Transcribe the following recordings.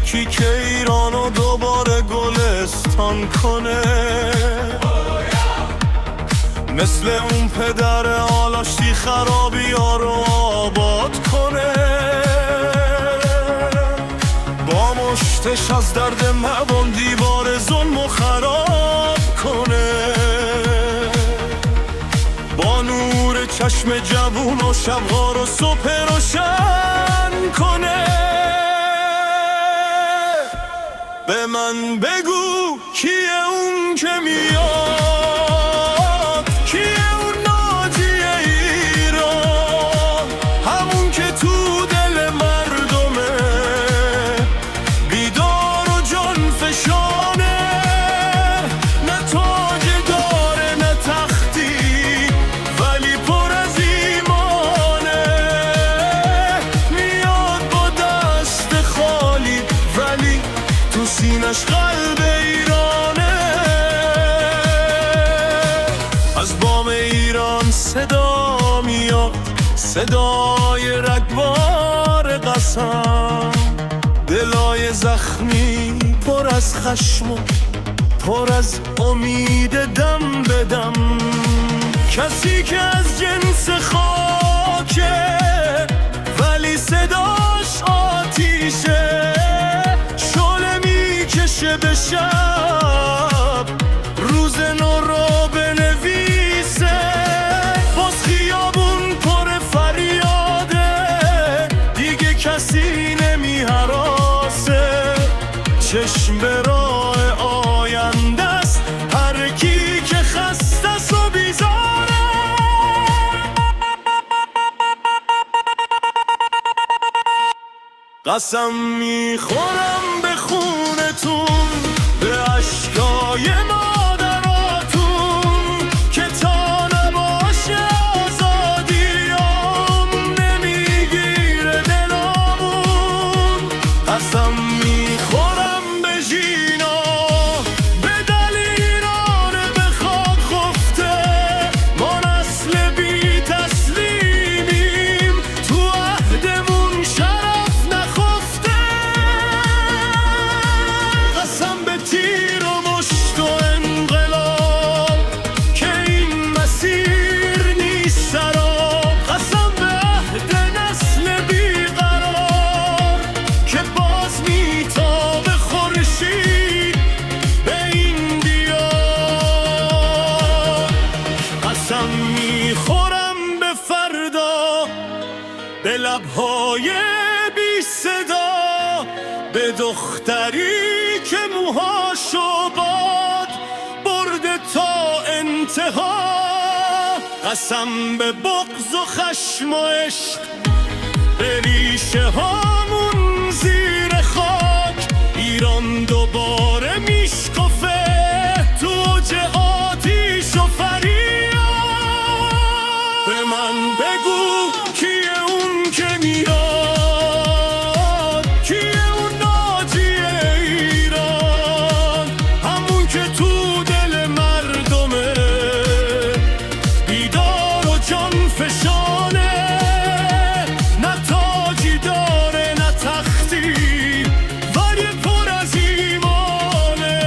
یکی که ایرانو دوباره گلستان کنه، مثل اون پدر آلاشتی خرابی ها رو آباد کنه، با مشتش از درد مبان دیوار ظلم و خراب کنه، با نور چشم جوون و شبها رو صبح روشن کنه. به من بگو کیه اون که میاد، کیه اون ناجی ایران، همون که تو دل مردمه، بیدار و جان فشانه، نه تاج داره نه تختی ولی پر از ایمانه، میاد با دست خالی ولی تو سینش قلب ایرانه. از بام ایران صدا میاد، صدای رگبار قسم، دلای زخمی پر از خشم و پر از امید دم به دم، کسی که از جنس خاکه ولی صداش آتیشه، به شب روز نو رو بنویسه، باز خیابون پر فریاده، دیگه کسی نمی هراسه، چشم به راه آینده است هر کی که خسته است و بیزاره. قسم میخورم به خونتون، به اشکای مادراتون، که تا نباشه آزادیام نمیگیره دلامون. قسم میخورم به ژینا، به دل ایران به خاک خفته، ما نسل بی تسلیمیم، تو عهدمون شرف نخفته. قسم به تیر و مشت و انقلاب که این مسیر نیست سراب، قسم به عهد نسل بیقرار که باز میتابه خورشید به این دیار. قسم میخورم به فردا، به لبهای بی صدا، به دختری که موهاشو باد برده تا انتها. قسم به بغض و خشم و عشق، به ریشه هامون زیر خاک، ایران دوباره میشکفه تو اوج آتیش و فریاد. به من بگو کیه اون که میاد، کیه اون ناجی ایران، همون که تو دل مردمه، بیدار و جان فشانه، نه تاجی داره نه تختی ولی پر از ایمانه،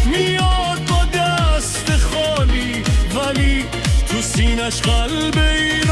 میاد با دست خالی ولی تو سینش قلب ایرانه.